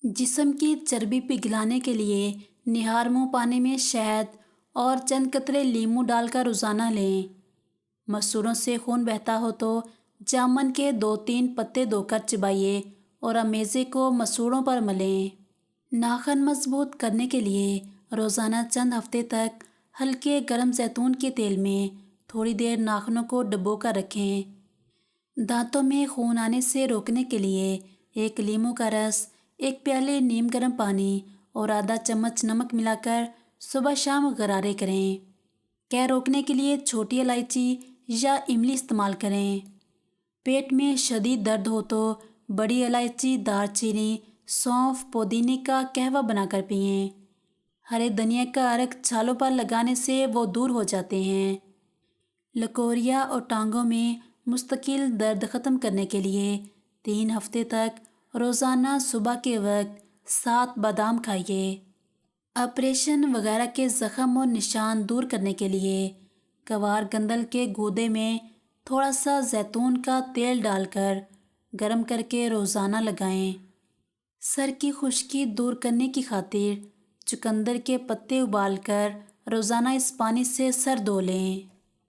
جسم کی چربی پگھلانے کے لیے نہار منہ پانی میں شہد اور چند قطرے لیمو ڈال کر روزانہ لیں۔ مسوڑوں سے خون بہتا ہو تو جامن کے 2-3 پتے دھو کر چبائیے اور امیزے کو مسوڑوں پر ملیں۔ ناخن مضبوط کرنے کے لیے روزانہ چند ہفتے تک ہلکے گرم زیتون کے تیل میں تھوڑی دیر ناخنوں کو ڈبو کر رکھیں۔ دانتوں میں خون آنے سے روکنے کے لیے 1 لیموں کا رس، 1 پیالے نیم گرم پانی اور آدھا چمچ نمک ملا کر صبح شام غرارے کریں۔ قے روکنے کے لیے چھوٹی الائچی یا املی استعمال کریں۔ پیٹ میں شدید درد ہو تو بڑی الائچی، دار چینی، سونف، پودینے کا قہوہ بنا کر پئیں۔ ہرے دھنیا کا عرق چھالوں پر لگانے سے وہ دور ہو جاتے ہیں۔ لکوریا اور ٹانگوں میں مستقل درد ختم کرنے کے لیے 3 ہفتے تک روزانہ صبح کے وقت 7 بادام کھائیے۔ آپریشن وغیرہ کے زخم اور نشان دور کرنے کے لیے کوار گندل کے گودے میں تھوڑا سا زیتون کا تیل ڈال کر گرم کر کے روزانہ لگائیں۔ سر کی خشکی دور کرنے کی خاطر چقندر کے پتے ابال کر روزانہ اس پانی سے سر دھو لیں۔